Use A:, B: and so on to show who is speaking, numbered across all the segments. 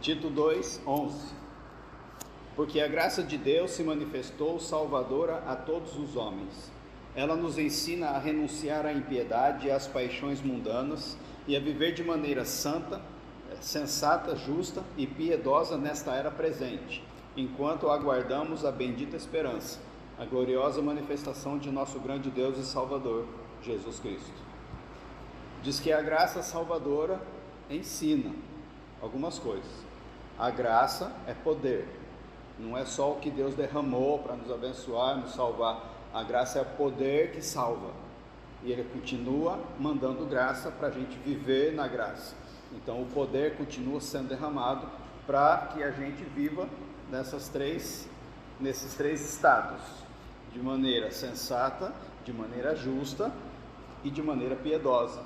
A: Tito 2:11. Porque a graça de Deus se manifestou salvadora a todos os homens. Ela nos ensina a renunciar à impiedade e às paixões mundanas e a viver de maneira santa, sensata, justa e piedosa nesta era presente, enquanto aguardamos a bendita esperança, a gloriosa manifestação de nosso grande Deus e Salvador, Jesus Cristo. Diz que a graça salvadora ensina algumas coisas. A graça é poder, não é só o que Deus derramou para nos abençoar, nos salvar. A graça é o poder que salva, e Ele continua mandando graça para a gente viver na graça. Então o poder continua sendo derramado para que a gente viva nesses três estados, de maneira sensata, de maneira justa e de maneira piedosa.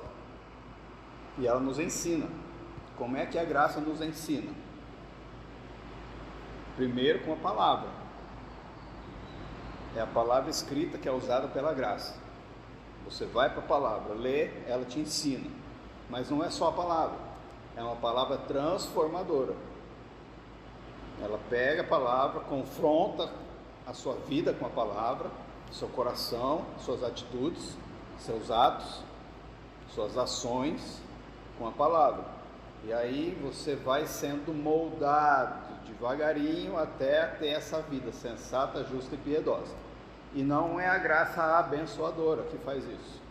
A: E ela nos ensina. Como é que a graça nos ensina? Primeiro com a palavra. É a palavra escrita que é usada pela graça. Você vai para a palavra, lê, ela te ensina. Mas não é só a palavra, é uma palavra transformadora. Ela pega a palavra, confronta a sua vida com a palavra, seu coração, suas atitudes, seus atos, suas ações com a palavra. E aí você vai sendo moldado devagarinho até ter essa vida sensata, justa e piedosa. E não é a graça abençoadora que faz isso,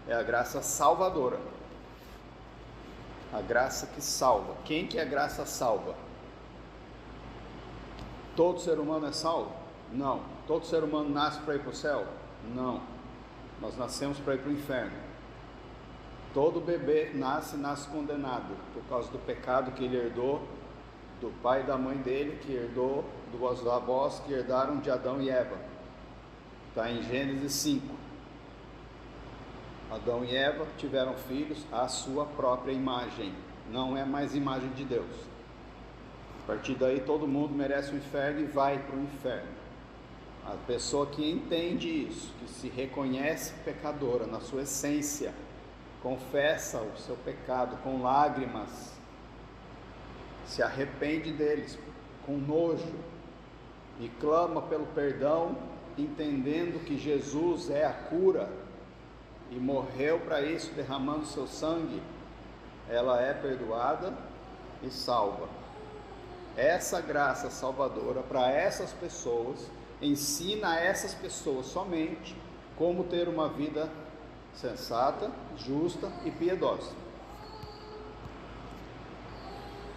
A: é a graça salvadora. A graça que salva. Quem que a graça salva? Todo ser humano é salvo? Não. Todo ser humano nasce para ir para o céu? Não. Nós nascemos para ir para o inferno. Todo bebê nasce condenado por causa do pecado que ele herdou do pai e da mãe dele, que herdou dos avós que herdaram de Adão e Eva. Está em Gênesis 5. Adão e Eva tiveram filhos à sua própria imagem, não é mais imagem de Deus. A partir daí todo mundo merece o inferno e vai para o inferno. A pessoa que entende isso, que se reconhece pecadora na sua essência, confessa o seu pecado com lágrimas, se arrepende deles com nojo e clama pelo perdão, entendendo que Jesus é a cura e morreu para isso, derramando seu sangue, ela é perdoada e salva. Essa graça salvadora para essas pessoas ensina a essas pessoas somente como ter uma vida sensata, justa e piedosa.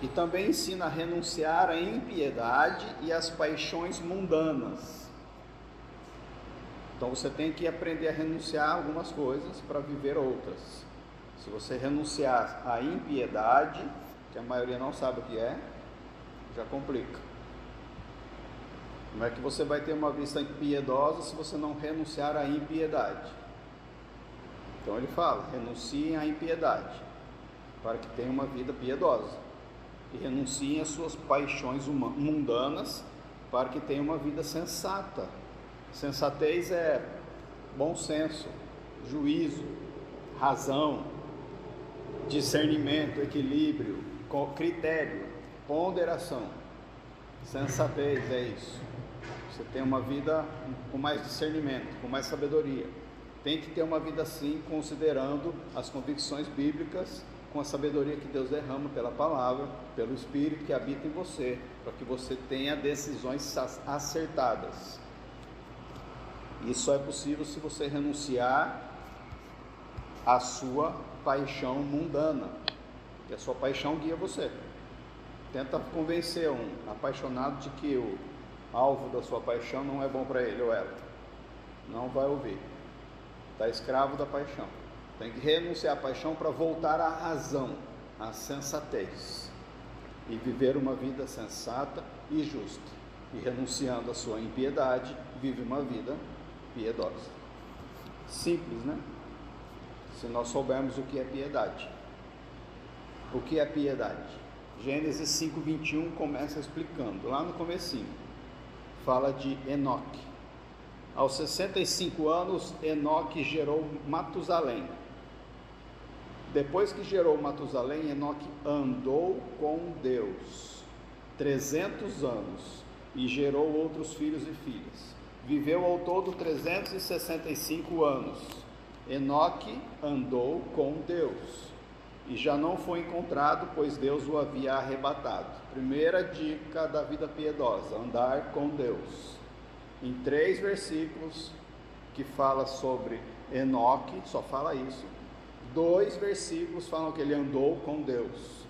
A: E também ensina a renunciar à impiedade e às paixões mundanas. Então você tem que aprender a renunciar a algumas coisas para viver outras. Se você renunciar à impiedade, que a maioria não sabe o que é, já complica. Como é que você vai ter uma vida piedosa se você não renunciar à impiedade? Então ele fala, renunciem à impiedade, para que tenham uma vida piedosa. E renunciem às suas paixões mundanas, para que tenham uma vida sensata. Sensatez é bom senso, juízo, razão, discernimento, equilíbrio, critério, ponderação. Sensatez é isso. Você tem uma vida com mais discernimento, com mais sabedoria. Tem que ter uma vida assim, considerando as convicções bíblicas, com a sabedoria que Deus derrama pela palavra, pelo Espírito que habita em você, para que você tenha decisões acertadas. Isso só é possível se você renunciar à sua paixão mundana, e a sua paixão guia você. Tenta convencer um apaixonado de que o alvo da sua paixão não é bom para ele ou ela. Não vai ouvir. Está escravo da paixão. Tem que renunciar à paixão para voltar à razão, à sensatez, e viver uma vida sensata e justa. E renunciando à sua impiedade, vive uma vida piedosa. Simples, né? Se nós soubermos o que é piedade. O que é piedade? Gênesis 5:21 começa explicando, lá no comecinho, fala de Enoque. Aos 65 anos, Enoque gerou Matusalém. Depois que gerou Matusalém, Enoque andou com Deus. 300 anos e gerou outros filhos e filhas. Viveu ao todo 365 anos. Enoque andou com Deus e já não foi encontrado, pois Deus o havia arrebatado. Primeira dica da vida piedosa: andar com Deus. Em 3 versículos que fala sobre Enoque, só fala isso. 2 versículos falam que ele andou com Deus.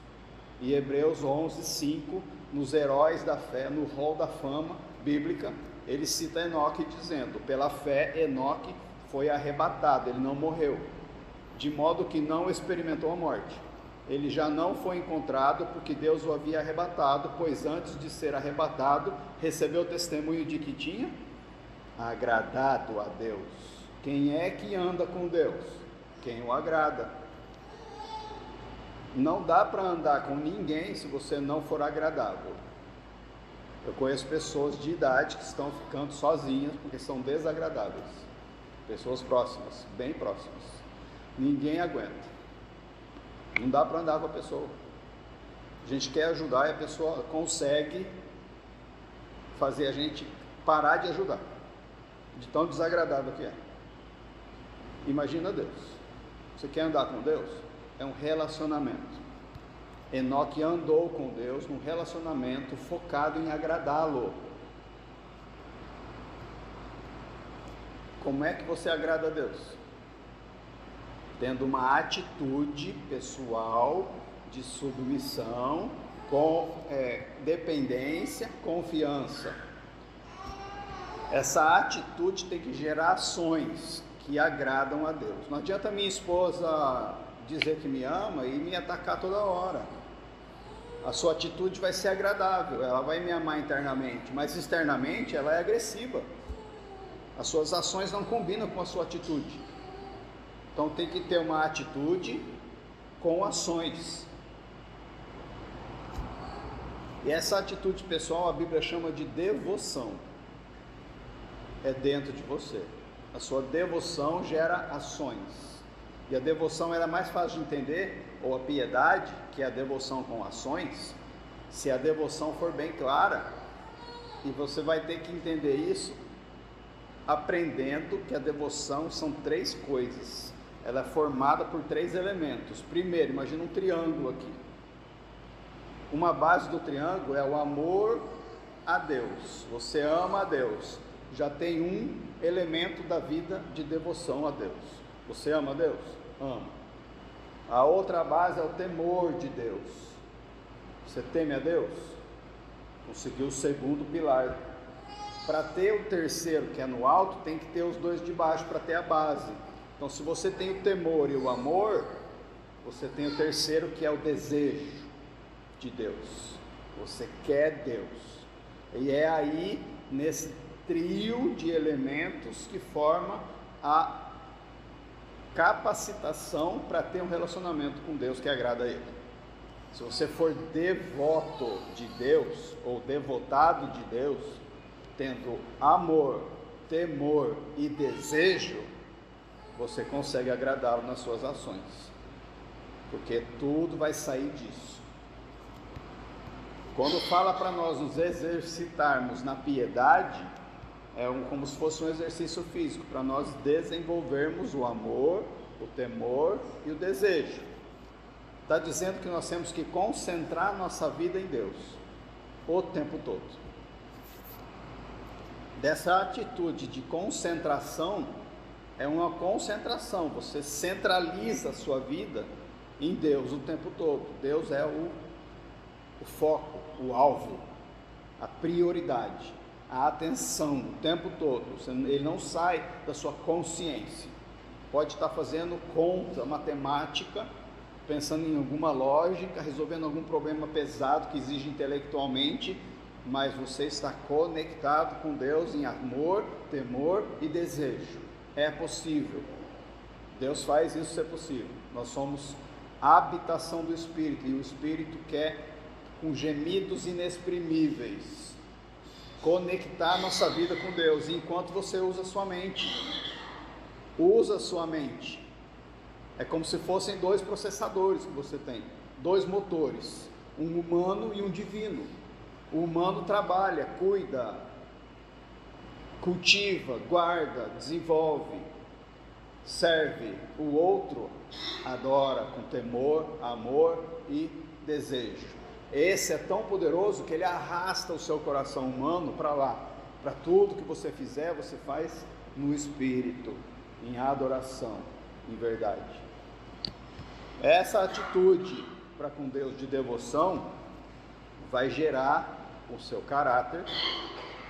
A: E Hebreus 11, 5, nos heróis da fé, no hall da fama bíblica, ele cita Enoque dizendo: pela fé Enoque foi arrebatado, ele não morreu, de modo que não experimentou a morte. Ele já não foi encontrado, porque Deus o havia arrebatado, pois antes de ser arrebatado, recebeu o testemunho de que tinha agradado a Deus. Quem é que anda com Deus? Quem o agrada. Não dá para andar com ninguém se você não for agradável. Eu conheço pessoas de idade que estão ficando sozinhas porque são desagradáveis. Pessoas próximas, bem próximas. Ninguém aguenta. Não dá para andar com a pessoa. A gente quer ajudar e a pessoa consegue fazer a gente parar de ajudar, de tão desagradável que é. Imagina Deus. Você quer andar com Deus? É um relacionamento. Enoque andou com Deus num relacionamento focado em agradá-lo. Como é que você agrada a Deus? Tendo uma atitude pessoal de submissão, com dependência, confiança. Essa atitude tem que gerar ações que agradam a Deus. Não adianta minha esposa dizer que me ama e me atacar toda hora. A sua atitude vai ser agradável, ela vai me amar internamente, mas externamente ela é agressiva. As suas ações não combinam com a sua atitude. Então tem que ter uma atitude com ações. E essa atitude pessoal a Bíblia chama de devoção. É dentro de você. A sua devoção gera ações. E a devoção era mais fácil de entender, ou a piedade, que é a devoção com ações, se a devoção for bem clara. E você vai ter que entender isso aprendendo que a devoção são 3 coisas. Ela é formada por 3 elementos. Primeiro, imagina um triângulo aqui. Uma base do triângulo é o amor a Deus. Você ama a Deus. Já tem um elemento da vida de devoção a Deus. Você ama a Deus? Ama. A outra base é o temor de Deus. Você teme a Deus? Conseguiu o segundo pilar. Para ter o terceiro, que é no alto, tem que ter os 2 de baixo para ter a base. Então, se você tem o temor e o amor, você tem o terceiro, que é o desejo de Deus. Você quer Deus. E é aí, nesse trio de elementos, que forma a capacitação para ter um relacionamento com Deus que agrada a Ele. Se você for devoto de Deus, ou devotado de Deus, tendo amor, temor e desejo, você consegue agradá-lo nas suas ações, porque tudo vai sair disso. Quando fala para nós nos exercitarmos na piedade, como se fosse um exercício físico, para nós desenvolvermos o amor, o temor e o desejo. Está dizendo que nós temos que concentrar nossa vida em Deus, o tempo todo. Dessa atitude de concentração, é uma concentração, você centraliza a sua vida em Deus o tempo todo. Deus é o foco, o alvo, a prioridade, a atenção o tempo todo. Ele não sai da sua consciência. Pode estar fazendo conta matemática, pensando em alguma lógica, resolvendo algum problema pesado que exige intelectualmente, mas você está conectado com Deus em amor, temor e desejo. É possível. Deus faz isso ser possível. Nós somos a habitação do Espírito, e o Espírito quer, com gemidos inexprimíveis, conectar nossa vida com Deus, enquanto você usa sua mente. Usa sua mente. É como se fossem 2 processadores que você tem, 2 motores, um humano e um divino. O humano trabalha, cuida, cultiva, guarda, desenvolve, serve. O outro adora com temor, amor e desejo. Esse é tão poderoso que ele arrasta o seu coração humano para lá. Para tudo que você fizer, você faz no Espírito, em adoração, em verdade. Essa atitude para com Deus de devoção vai gerar o seu caráter,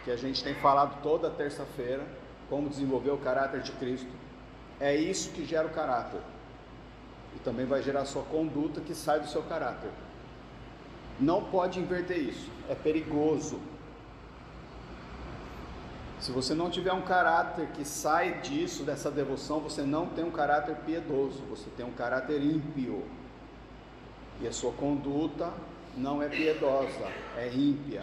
A: que a gente tem falado toda terça-feira, como desenvolver o caráter de Cristo. É isso que gera o caráter. E também vai gerar a sua conduta, que sai do seu caráter. Não pode inverter isso, é perigoso. Se você não tiver um caráter que sai disso, dessa devoção, você não tem um caráter piedoso, você tem um caráter ímpio. E a sua conduta não é piedosa, é ímpia.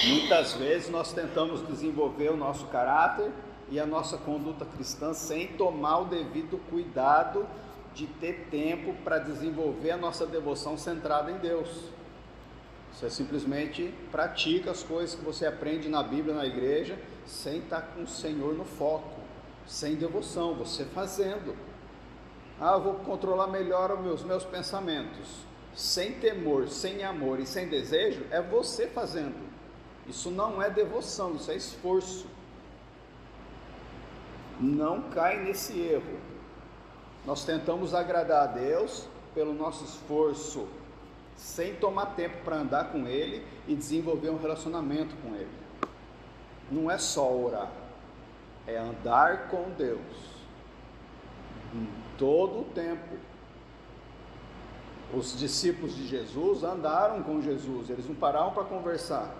A: Muitas vezes nós tentamos desenvolver o nosso caráter e a nossa conduta cristã sem tomar o devido cuidado de ter tempo para desenvolver a nossa devoção centrada em Deus. Você simplesmente pratica as coisas que você aprende na Bíblia, na igreja, sem estar com o Senhor no foco, sem devoção, você fazendo. Eu vou controlar melhor os meus pensamentos. Sem temor, sem amor e sem desejo, é você fazendo. Isso não é devoção, isso é esforço. Não cai nesse erro. Nós tentamos agradar a Deus pelo nosso esforço, sem tomar tempo para andar com Ele e desenvolver um relacionamento com Ele. Não é só orar, é andar com Deus em todo o tempo. Os discípulos de Jesus andaram com Jesus, eles não paravam para conversar,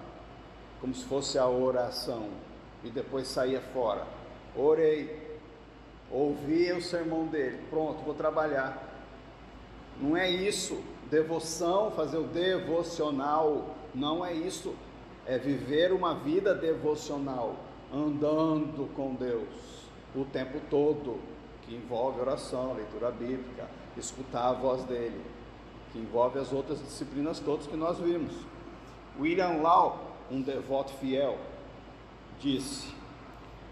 A: como se fosse a oração, e depois saía fora. Orei, ouvi o sermão dele, pronto, vou trabalhar. Não é isso. Devoção, fazer o devocional, não é isso. É viver uma vida devocional, andando com Deus o tempo todo, que envolve oração, leitura bíblica, escutar a voz dele, que envolve as outras disciplinas todas que nós vimos. William Law, um devoto fiel, disse: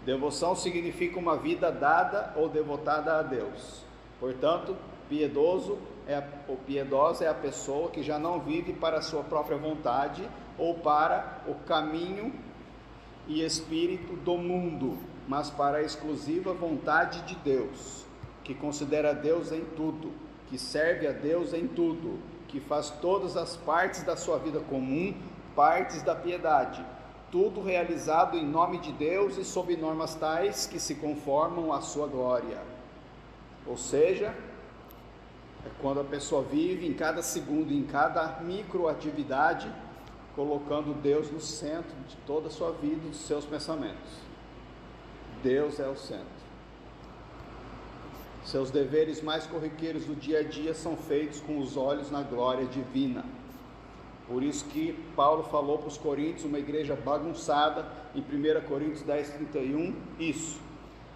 A: devoção significa uma vida dada ou devotada a Deus. Portanto, piedosa é a pessoa que já não vive para a sua própria vontade ou para o caminho e espírito do mundo, mas para a exclusiva vontade de Deus, que considera Deus em tudo, que serve a Deus em tudo, que faz todas as partes da sua vida comum partes da piedade, tudo realizado em nome de Deus e sob normas tais que se conformam à sua glória. Ou seja, é quando a pessoa vive em cada segundo, em cada microatividade, colocando Deus no centro de toda a sua vida e dos seus pensamentos. Deus é o centro. Seus deveres mais corriqueiros do dia a dia são feitos com os olhos na glória divina. Por isso que Paulo falou para os coríntios, uma igreja bagunçada, em 1 Coríntios 10:31, isso: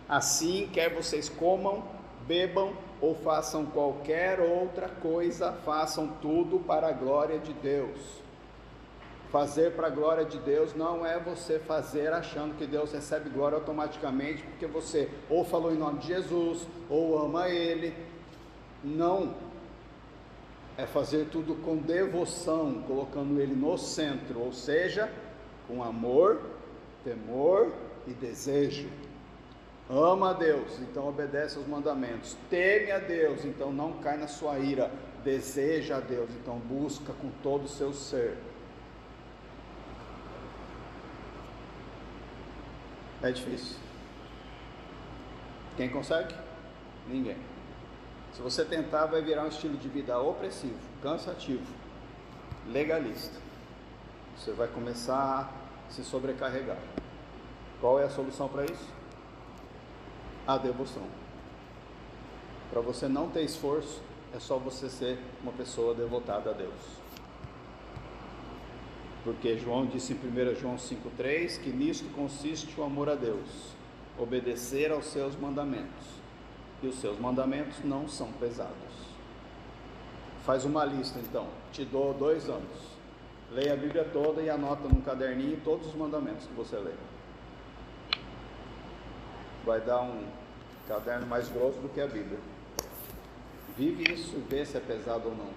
A: assim, quer vocês comam, bebam ou façam qualquer outra coisa, façam tudo para a glória de Deus. Fazer para a glória de Deus não é você fazer achando que Deus recebe glória automaticamente, porque você ou falou em nome de Jesus, ou ama Ele. Não. É fazer tudo com devoção, colocando Ele no centro, ou seja, com amor, temor e desejo. Ama a Deus, então obedece aos mandamentos. Teme a Deus, então não cai na sua ira. Deseja a Deus, então busca com todo o seu ser. É difícil. Quem consegue? Ninguém. Se você tentar, vai virar um estilo de vida opressivo, cansativo, legalista. Você vai começar a se sobrecarregar. Qual é a solução para isso? A devoção. Para você não ter esforço, é só você ser uma pessoa devotada a Deus. Porque João disse em 1 João 5,3 que nisto consiste o amor a Deus, obedecer aos seus mandamentos. E os seus mandamentos não são pesados. Faz uma lista então, te dou 2 anos. Leia a Bíblia toda e anota num caderninho todos os mandamentos que você lê. Vai dar um caderno mais grosso do que a Bíblia. Vive isso e vê se é pesado ou não.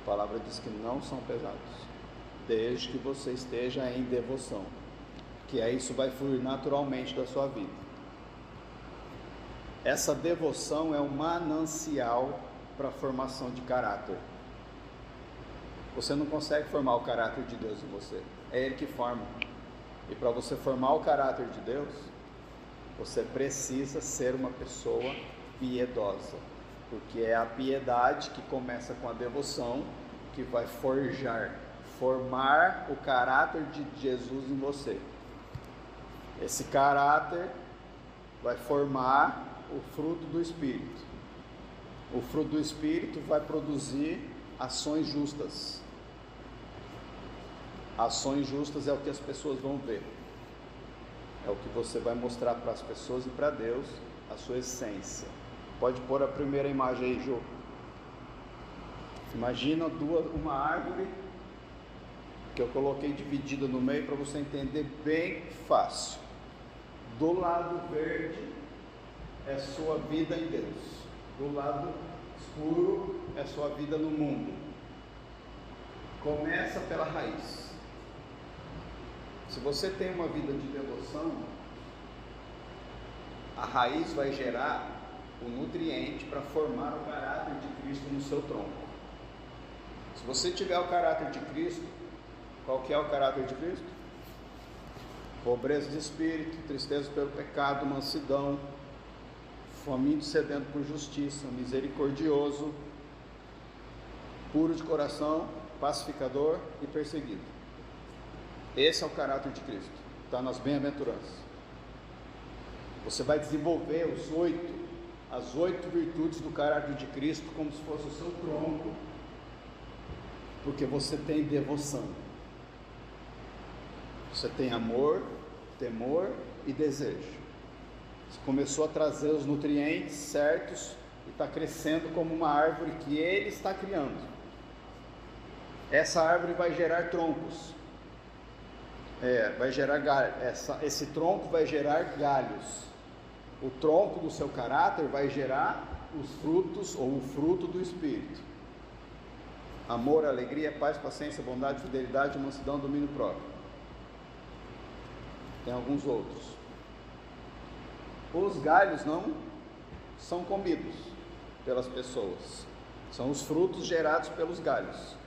A: A palavra diz que não são pesados, desde que você esteja em devoção, que aí isso vai fluir naturalmente da sua vida. Essa devoção é um manancial para a formação de caráter. Você não consegue formar o caráter de Deus em você, é Ele que forma. E para você formar o caráter de Deus, você precisa ser uma pessoa piedosa, porque é a piedade que começa com a devoção que vai formar o caráter de Jesus em você. Esse caráter vai formar o fruto do Espírito. O fruto do Espírito vai produzir ações justas. Ações justas é o que as pessoas vão ver. É o que você vai mostrar para as pessoas e para Deus, a sua essência. Pode pôr a primeira imagem aí, Ju. Imagina uma árvore que eu coloquei dividida no meio para você entender bem fácil. Do lado verde é sua vida em Deus. Do lado escuro é sua vida no mundo. Começa pela raiz. Se você tem uma vida de devoção, a raiz vai gerar o nutriente para formar o caráter de Cristo no seu tronco. Se você tiver o caráter de Cristo, qual que é o caráter de Cristo? Pobreza de espírito, tristeza pelo pecado, mansidão, faminto e sedento por justiça, misericordioso, puro de coração, pacificador e perseguido. Esse é o caráter de Cristo, está nas bem-aventuranças. Você vai desenvolver as 8 virtudes do caráter de Cristo como se fosse o seu tronco, porque você tem devoção. Você tem amor, temor e desejo. Você começou a trazer os nutrientes certos e está crescendo como uma árvore que Ele está criando. Essa árvore vai gerar troncos. Vai gerar galhos. Esse tronco vai gerar galhos. O tronco do seu caráter vai gerar os frutos ou o fruto do Espírito: amor, alegria, paz, paciência, bondade, fidelidade, mansidão, domínio próprio. Tem alguns outros. Os galhos não são comidos pelas pessoas, são os frutos gerados pelos galhos.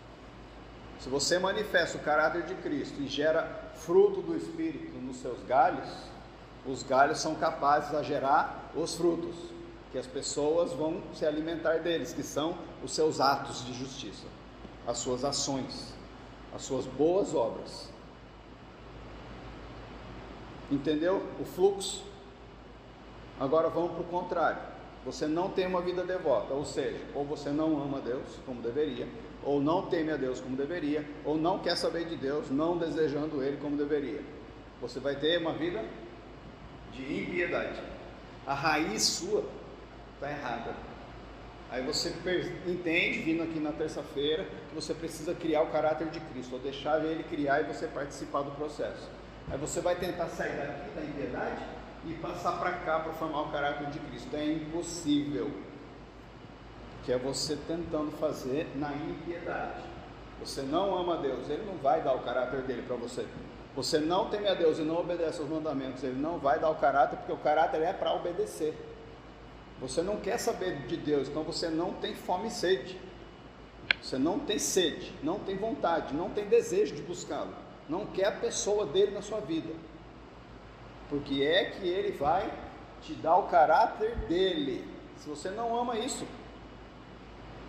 A: Se você manifesta o caráter de Cristo e gera fruto do Espírito nos seus galhos, os galhos são capazes de gerar os frutos, que as pessoas vão se alimentar deles, que são os seus atos de justiça, as suas ações, as suas boas obras. Entendeu o fluxo? Agora vamos para o contrário. Você não tem uma vida devota, ou seja, ou você não ama a Deus como deveria, ou não teme a Deus como deveria, ou não quer saber de Deus, não desejando Ele como deveria. Você vai ter uma vida de impiedade. A raiz sua está errada. Aí você entende, vindo aqui na terça-feira, que você precisa criar o caráter de Cristo, ou deixar Ele criar e você participar do processo. Aí você vai tentar sair daqui da impiedade e passar para cá para formar o caráter de Cristo. É impossível. Que é você tentando fazer na impiedade. Você não ama a Deus, Ele não vai dar o caráter dele para você. Você não teme a Deus e não obedece aos mandamentos, Ele não vai dar o caráter, porque o caráter é para obedecer. Você não quer saber de Deus, então você não tem fome e sede. Você não tem sede, não tem vontade, não tem desejo de buscá-lo. Não quer a pessoa dele na sua vida. Porque é que Ele vai te dar o caráter dele. Se você não ama isso,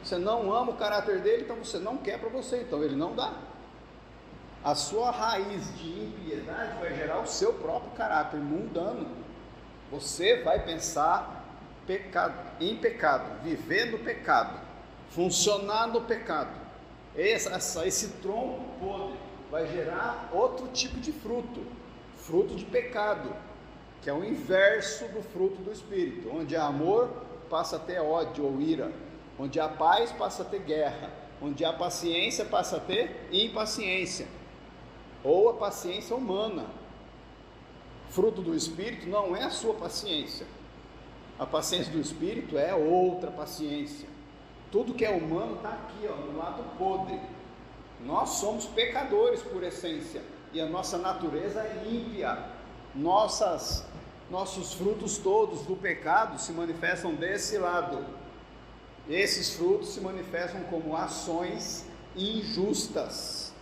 A: você não ama o caráter dele, então você não quer para você, então Ele não dá. A sua raiz de impiedade vai gerar o seu próprio caráter mundano. Você vai pensar em pecado, viver no pecado, funcionar no pecado. Esse tronco podre vai gerar outro tipo de fruto de pecado, que é o inverso do fruto do Espírito, onde há amor passa a ter ódio ou ira, onde há paz passa a ter guerra, onde a paciência passa a ter impaciência, ou a paciência humana. Fruto do Espírito não é a sua paciência. A paciência do Espírito é outra paciência. Tudo que é humano está aqui, no lado podre. Nós somos pecadores por essência, e a nossa natureza é ímpia. Nossos frutos todos do pecado se manifestam desse lado. Esses frutos se manifestam como ações injustas.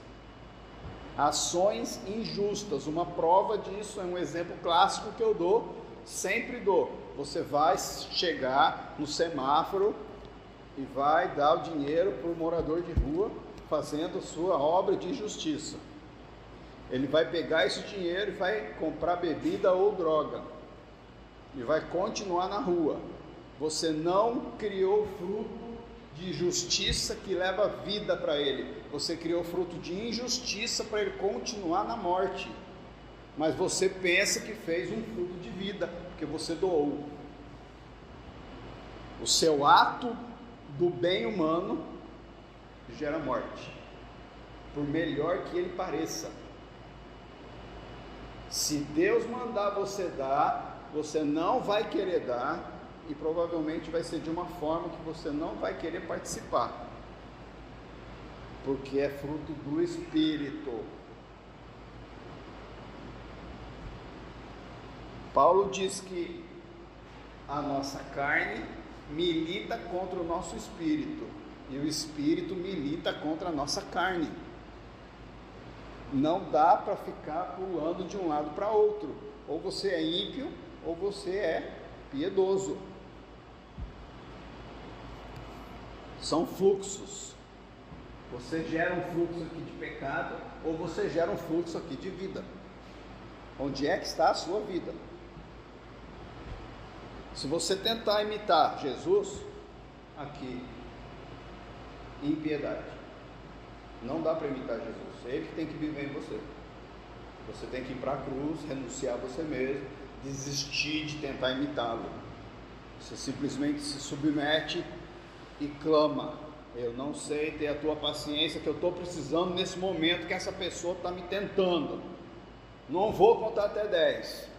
A: Ações injustas. Uma prova disso é um exemplo clássico que eu dou, sempre dou. Você vai chegar no semáforo e vai dar o dinheiro para o morador de rua, fazendo a sua obra de justiça. Ele vai pegar esse dinheiro e vai comprar bebida ou droga, e vai continuar na rua. Você não criou fruto de justiça que leva vida para ele, você criou fruto de injustiça para ele continuar na morte. Mas você pensa que fez um fruto de vida, porque você doou. O seu ato do bem humano gera morte, por melhor que ele pareça. Se Deus mandar você dar, você não vai querer dar, e provavelmente vai ser de uma forma que você não vai querer participar, porque é fruto do Espírito. Paulo diz que a nossa carne milita contra o nosso espírito, e o espírito milita contra a nossa carne. Não dá para ficar pulando de um lado para outro. Ou você é ímpio, ou você é piedoso. São fluxos. Você gera um fluxo aqui de pecado, ou você gera um fluxo aqui de vida. Onde é que está a sua vida? Se você tentar imitar Jesus, aqui, impiedade. Não dá para imitar Jesus. Ele que tem que viver em você. Você tem que ir para a cruz, renunciar a você mesmo, desistir de tentar imitá-lo. Você simplesmente se submete e clama: eu não sei ter a tua paciência que eu estou precisando nesse momento que essa pessoa está me tentando. Não vou contar até 10.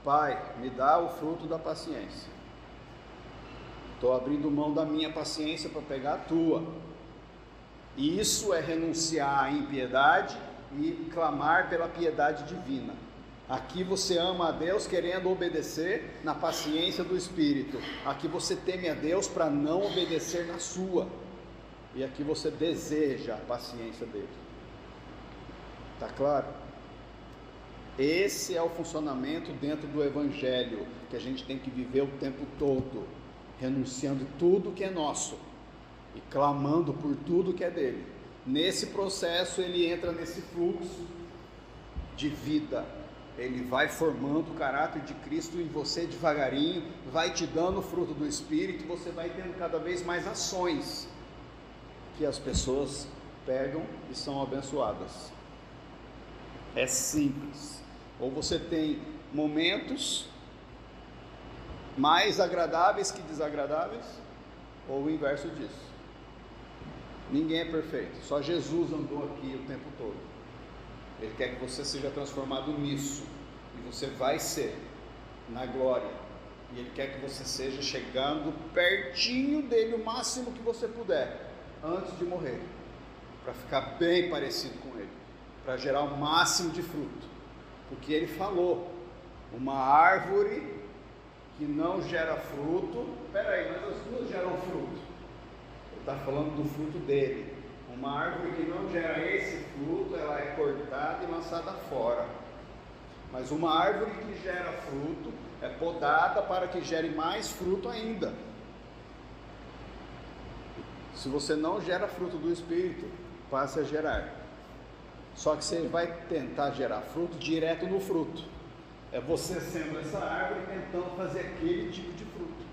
A: Pai, me dá o fruto da paciência. Estou abrindo mão da minha paciência para pegar a tua. Isso é renunciar à impiedade e clamar pela piedade divina. Aqui você ama a Deus querendo obedecer na paciência do Espírito. Aqui você teme a Deus para não obedecer na sua. E aqui você deseja a paciência dele. Está claro? Esse é o funcionamento dentro do Evangelho, que a gente tem que viver o tempo todo, renunciando tudo que é nosso e clamando por tudo que é dele. Nesse processo ele entra nesse fluxo de vida, ele vai formando o caráter de Cristo em você devagarinho, vai te dando o fruto do Espírito, você vai tendo cada vez mais ações que as pessoas pegam e são abençoadas. É simples. Ou você tem momentos mais agradáveis que desagradáveis, ou o inverso disso. Ninguém é perfeito, só Jesus andou aqui o tempo todo. Ele quer que você seja transformado nisso, e você vai ser, na glória. E Ele quer que você seja chegando pertinho dele o máximo que você puder, antes de morrer, para ficar bem parecido com Ele, para gerar o máximo de fruto. Porque Ele falou, uma árvore que não gera fruto, peraí, mas as duas geram fruto. Ele está falando do fruto dele. Uma árvore que não gera esse fruto, ela é cortada e lançada fora. Mas uma árvore que gera fruto, é podada para que gere mais fruto ainda. Se você não gera fruto do Espírito, passe a gerar. Só que você vai tentar gerar fruto direto no fruto. É você sendo essa árvore tentando fazer aquele tipo de fruto.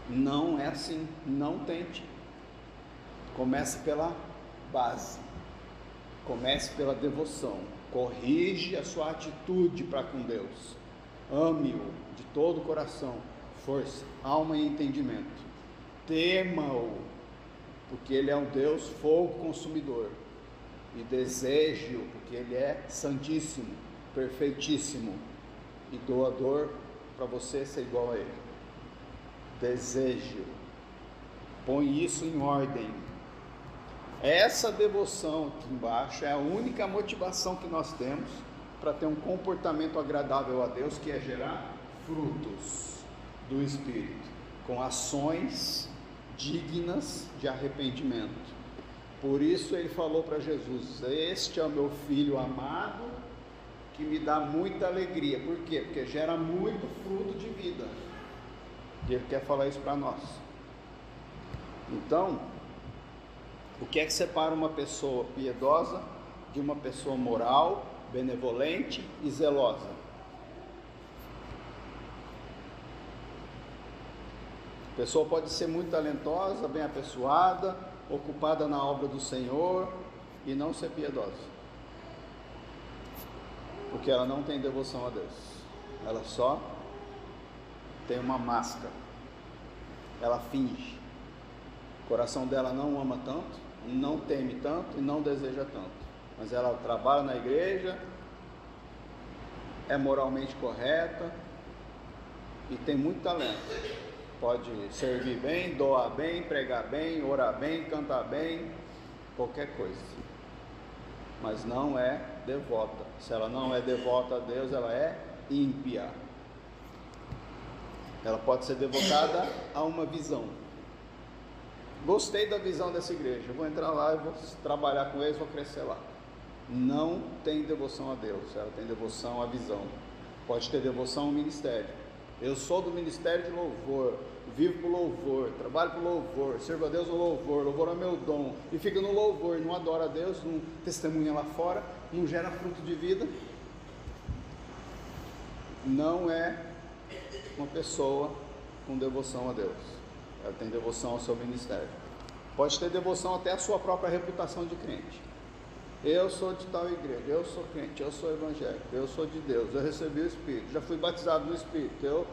A: Não é assim, não tente. Comece pela base. Comece pela devoção. Corrige a sua atitude para com Deus. Ame-o de todo o coração, força, alma e entendimento. Tema-o. porque Ele é um Deus fogo consumidor, e desejo, porque Ele é santíssimo, perfeitíssimo, e doador para você ser igual a Ele. Desejo, põe isso em ordem. Essa devoção aqui embaixo é a única motivação que nós temos para ter um comportamento agradável a Deus, que é gerar frutos do Espírito, com ações dignas de arrependimento. Por isso ele falou para Jesus: este é o meu filho amado, que me dá muita alegria. Por quê? Porque gera muito fruto de vida, e ele quer falar isso para nós. Então, o que é que separa uma pessoa piedosa de uma pessoa moral, benevolente e zelosa? A pessoa pode ser muito talentosa, bem apessoada, ocupada na obra do Senhor e não ser piedosa, porque ela não tem devoção a Deus, ela só tem uma máscara, ela finge, o coração dela não ama tanto, não teme tanto e não deseja tanto, mas ela trabalha na igreja, é moralmente correta e tem muito talento, pode servir bem, doar bem, pregar bem, orar bem, cantar bem, qualquer coisa, mas não é devota. Se ela não é devota a Deus, ela é ímpia. Ela pode ser devotada a uma visão. Gostei da visão dessa igreja, eu vou entrar lá, eu vou trabalhar com eles, vou crescer lá. Não tem devoção a Deus, ela tem devoção à visão. Pode ter devoção ao ministério. Eu sou do ministério de louvor, vivo por louvor, trabalho por louvor, sirvo a Deus no louvor, louvor é meu dom, e fica no louvor, não adora a Deus, não testemunha lá fora, não gera fruto de vida. Não é uma pessoa com devoção a Deus, ela tem devoção ao seu ministério. Pode ter devoção até à sua própria reputação de crente. Eu sou de tal igreja, eu sou crente, eu sou evangélico, eu sou de Deus, eu recebi o Espírito, já fui batizado no Espírito, eu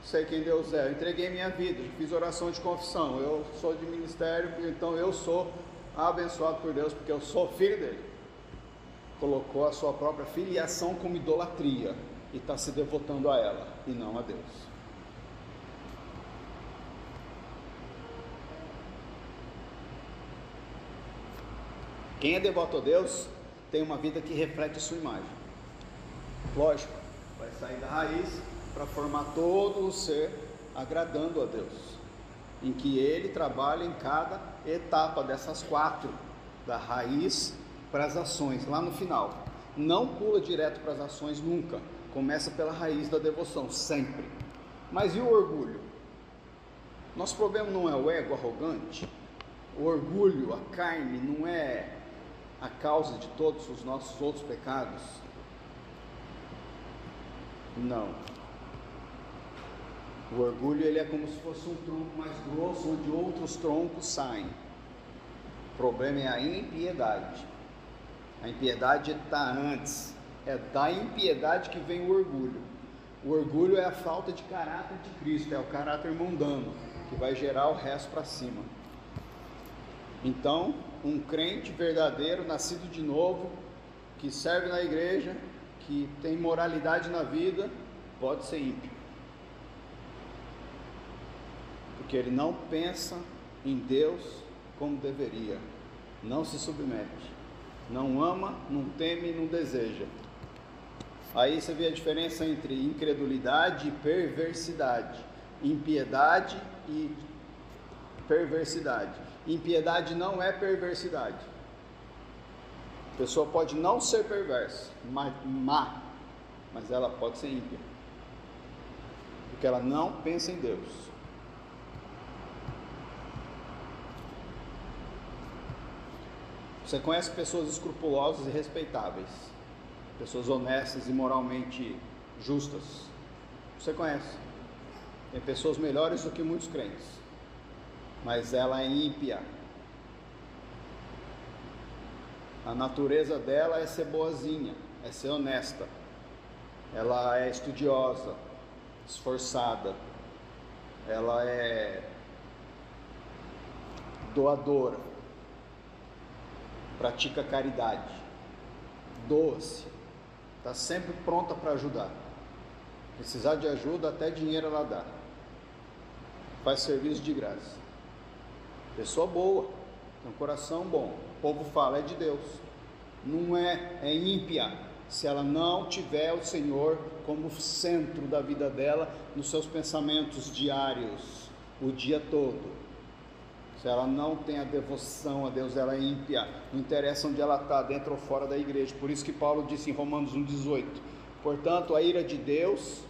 A: sei quem Deus é, eu entreguei minha vida, fiz oração de confissão, eu sou de ministério, então eu sou abençoado por Deus, porque eu sou filho dele. Colocou a sua própria filiação como idolatria e está se devotando a ela e não a Deus. Quem é devoto a Deus tem uma vida que reflete sua imagem. Lógico, vai sair da raiz para formar todo o ser agradando a Deus, em que ele trabalha em cada etapa dessas 4, da raiz para as ações, lá no final. Não pula direto para as ações nunca, começa pela raiz da devoção, sempre. Mas e o orgulho? Nosso problema não é o ego arrogante? O orgulho, a carne, não é a causa de todos os nossos outros pecados? Não. O orgulho, ele é como se fosse um tronco mais grosso, onde outros troncos saem. O problema é a impiedade. A impiedade está antes. É da impiedade que vem o orgulho. O orgulho é a falta de caráter de Cristo, é o caráter mundano, que vai gerar o resto para cima. Então, um crente verdadeiro, nascido de novo, que serve na igreja, que tem moralidade na vida, pode ser ímpio, porque ele não pensa em Deus como deveria, não se submete, não ama, não teme, não deseja. Aí você vê a diferença entre incredulidade e perversidade, impiedade e perversidade. Impiedade não é perversidade. A pessoa pode não ser perversa, mas ela pode ser ímpia, porque ela não pensa em Deus. Você conhece pessoas escrupulosas e respeitáveis, pessoas honestas e moralmente justas? Você conhece? Tem pessoas melhores do que muitos crentes, mas ela é ímpia. A natureza dela é ser boazinha, é ser honesta. Ela é estudiosa, esforçada. Ela é doadora, pratica caridade, doa-se, está sempre pronta para ajudar. Precisar de ajuda, até dinheiro ela dá. Faz serviço de graça. Pessoa boa, tem um coração bom. O povo fala, é de Deus. Não é ímpia, se ela não tiver o Senhor como centro da vida dela, nos seus pensamentos diários, o dia todo. Se ela não tem a devoção a Deus, ela é ímpia. Não interessa onde ela está, dentro ou fora da igreja. Por isso que Paulo disse em Romanos 1,18: portanto, a ira de Deus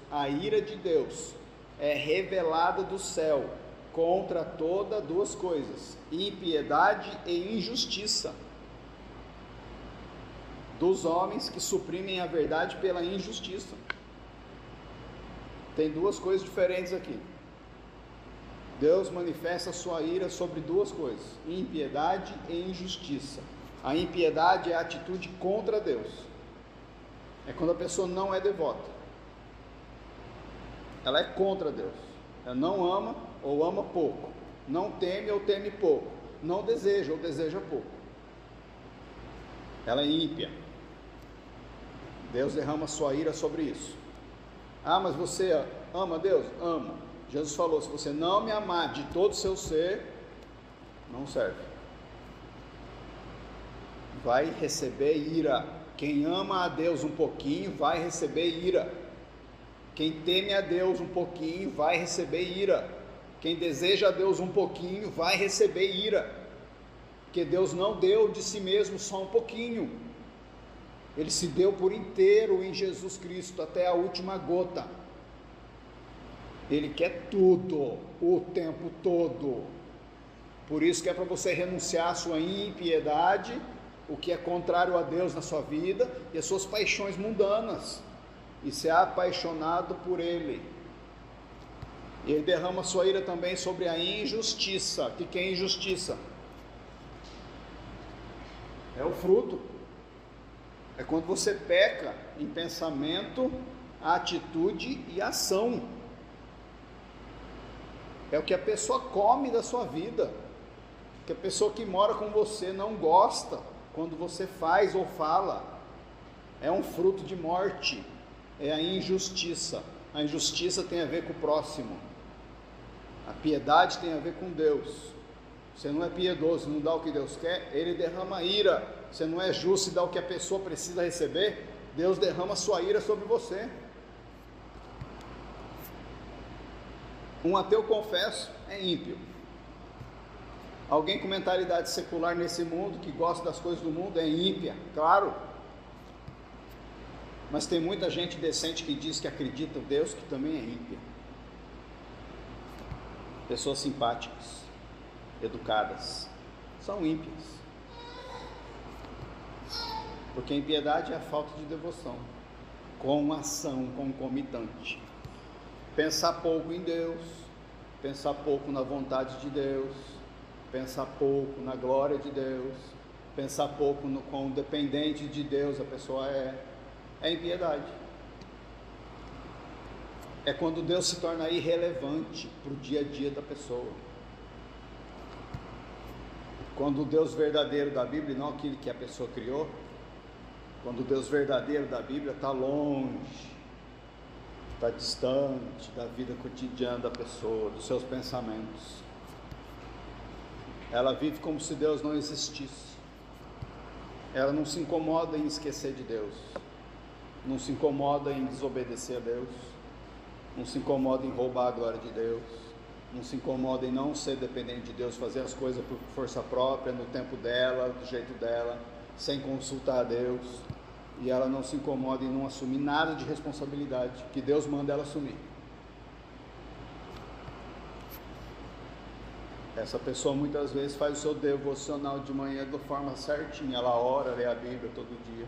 A: é revelada do céu contra todas duas coisas, impiedade e injustiça, dos homens que suprimem a verdade pela injustiça. Tem duas coisas diferentes aqui. Deus manifesta a sua ira sobre duas coisas, impiedade e injustiça. A impiedade é a atitude contra Deus, é quando a pessoa não é devota, ela é contra Deus, ela não ama ou ama pouco, não teme ou teme pouco, não deseja ou deseja pouco, ela é ímpia. Deus derrama sua ira sobre isso. Ah, mas você ama Deus? Ama. Jesus falou, se você não me amar de todo o seu ser, não serve. Vai receber ira. Quem ama a Deus um pouquinho, vai receber ira. Quem teme a Deus um pouquinho, vai receber ira. Quem deseja a Deus um pouquinho, vai receber ira. Porque Deus não deu de si mesmo só um pouquinho. Ele se deu por inteiro em Jesus Cristo, até a última gota. Ele quer tudo, o tempo todo. Por isso que é para você renunciar à sua impiedade, o que é contrário a Deus na sua vida, e as suas paixões mundanas, e ser apaixonado por Ele. Ele derrama sua ira também sobre a injustiça. O que é injustiça? É o fruto. É quando você peca em pensamento, atitude e ação. É o que a pessoa come da sua vida, que a pessoa que mora com você não gosta quando você faz ou fala. É um fruto de morte, é a injustiça. A injustiça tem a ver com o próximo, a piedade tem a ver com Deus. Você não é piedoso, não dá o que Deus quer, Ele derrama ira. Você não é justo e dá o que a pessoa precisa receber, Deus derrama sua ira sobre você. Um ateu, confesso, é ímpio. Alguém com mentalidade secular nesse mundo, que gosta das coisas do mundo, é ímpia, claro. Mas tem muita gente decente que diz que acredita em Deus, que também é ímpia. Pessoas simpáticas, educadas, são ímpias. Porque a impiedade é a falta de devoção, com ação concomitante. Pensar pouco em Deus, pensar pouco na vontade de Deus, pensar pouco na glória de Deus, pensar pouco no quão dependente de Deus a pessoa é impiedade. É quando Deus se torna irrelevante para o dia a dia da pessoa. Quando o Deus verdadeiro da Bíblia, não aquele que a pessoa criou, quando o Deus verdadeiro da Bíblia está longe, está distante da vida cotidiana da pessoa, dos seus pensamentos. Ela vive como se Deus não existisse. Ela não se incomoda em esquecer de Deus, não se incomoda em desobedecer a Deus, não se incomoda em roubar a glória de Deus, não se incomoda em não ser dependente de Deus, fazer as coisas por força própria, no tempo dela, do jeito dela, sem consultar a Deus. E ela não se incomoda em não assumir nada de responsabilidade que Deus manda ela assumir. Essa pessoa muitas vezes faz o seu devocional de manhã de forma certinha, ela ora, lê a Bíblia todo dia,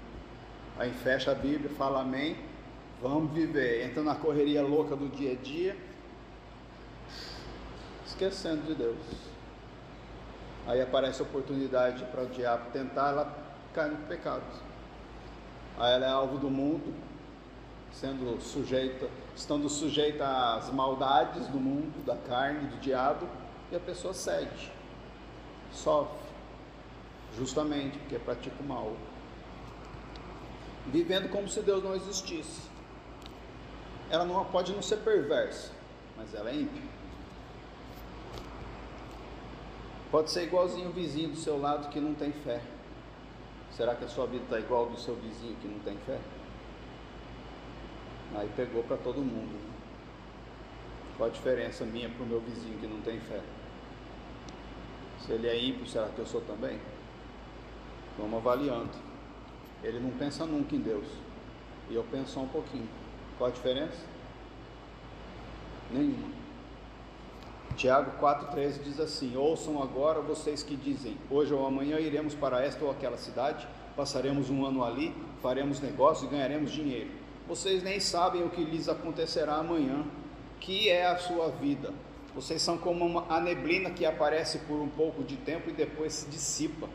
A: aí fecha a Bíblia, fala amém, vamos viver, entra na correria louca do dia a dia, esquecendo de Deus. Aí aparece a oportunidade para o diabo tentar, ela cai no pecado. Aí ela é alvo do mundo, estando sujeita às maldades do mundo, da carne, do diabo, e a pessoa cede. sofre, justamente porque pratica o mal, vivendo como se Deus não existisse. Ela não pode não ser perversa, mas ela é ímpia. Pode ser igualzinho o vizinho do seu lado que não tem fé. Será que a sua vida está igual ao do seu vizinho que não tem fé? Aí pegou para todo mundo, né? Qual a diferença minha para o meu vizinho que não tem fé? Se ele é ímpio, será que eu sou também? Vamos avaliando. Ele não pensa nunca em Deus, e eu penso só um pouquinho. Qual a diferença? Nenhuma. Tiago 4,13 diz assim: ouçam agora vocês que dizem, hoje ou amanhã iremos para esta ou aquela cidade, passaremos um ano ali, faremos negócios e ganharemos dinheiro. Vocês nem sabem o que lhes acontecerá amanhã, que é a sua vida. Vocês são como a neblina que aparece por um pouco de tempo e depois se dissipa.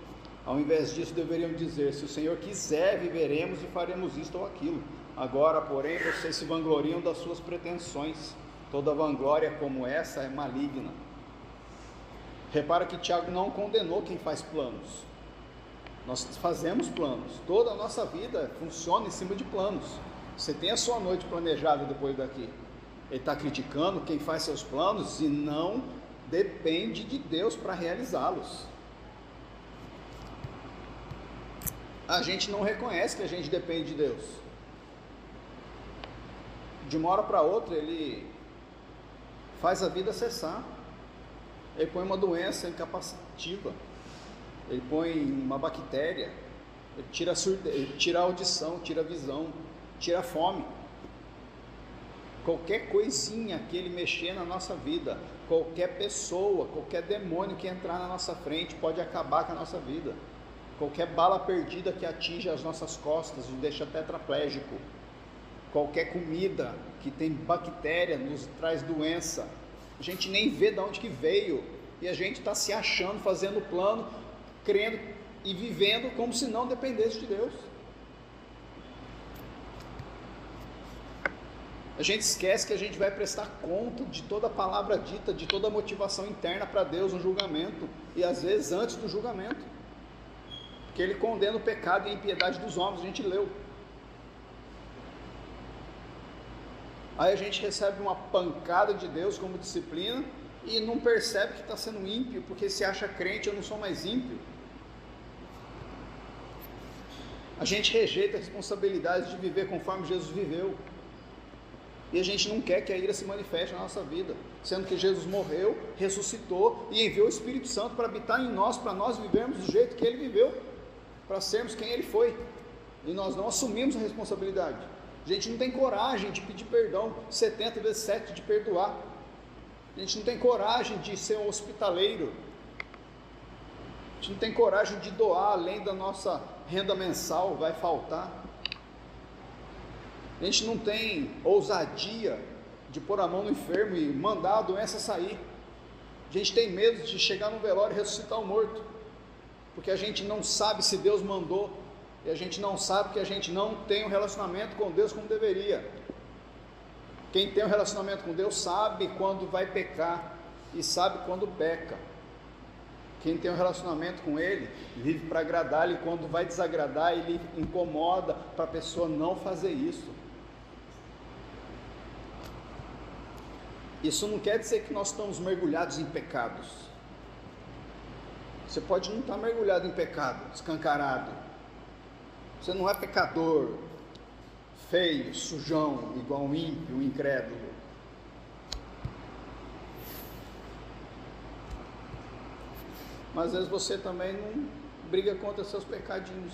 A: Ao invés disso deveriam dizer, se o Senhor quiser, viveremos e faremos isto ou aquilo. Agora, porém, vocês se vangloriam das suas pretensões. Toda vanglória como essa é maligna. Repara que Tiago não condenou quem faz planos. Nós fazemos planos. Toda a nossa vida funciona em cima de planos. Você tem a sua noite planejada depois daqui. Ele está criticando quem faz seus planos e não depende de Deus para realizá-los. A gente não reconhece que a gente depende de Deus. De uma hora para outra ele faz a vida cessar. Ele põe uma doença incapacitiva, ele põe uma bactéria, ele tira a audição, tira a visão, tira a fome. Qualquer coisinha que ele mexer na nossa vida, qualquer pessoa, qualquer demônio que entrar na nossa frente pode acabar com a nossa vida. Qualquer bala perdida que atinge as nossas costas nos deixa tetraplégico. Qualquer comida que tem bactéria nos traz doença. A gente nem vê de onde que veio e a gente está se achando, fazendo plano, crendo e vivendo como se não dependesse de Deus. A gente esquece que a gente vai prestar conta de toda a palavra dita, de toda a motivação interna para Deus no julgamento, e às vezes antes do julgamento, porque Ele condena o pecado e a impiedade dos homens, a gente leu. Aí a gente recebe uma pancada de Deus como disciplina e não percebe que está sendo ímpio, porque se acha crente, eu não sou mais ímpio. A gente rejeita a responsabilidade de viver conforme Jesus viveu. E a gente não quer que a ira se manifeste na nossa vida, sendo que Jesus morreu, ressuscitou e enviou o Espírito Santo para habitar em nós, para nós vivermos do jeito que Ele viveu, para sermos quem Ele foi. E nós não assumimos a responsabilidade. A gente não tem coragem de pedir perdão 70 vezes 7 de perdoar. A gente não tem coragem de ser um hospitaleiro. A gente não tem coragem de doar além da nossa renda mensal, vai faltar. A gente não tem ousadia de pôr a mão no enfermo e mandar a doença sair. A gente tem medo de chegar no velório e ressuscitar o morto, porque a gente não sabe se Deus mandou, e a gente não sabe que a gente não tem um relacionamento com Deus como deveria. Quem tem um relacionamento com Deus sabe quando vai pecar e sabe quando peca. Quem tem um relacionamento com Ele vive para agradar-lhe, quando vai desagradar Ele incomoda para a pessoa não fazer isso. Isso não quer dizer que nós estamos mergulhados em pecados. Você pode não estar mergulhado em pecado, escancarado. Você não é pecador, feio, sujão, igual um ímpio, um incrédulo. Mas às vezes você também não briga contra seus pecadinhos,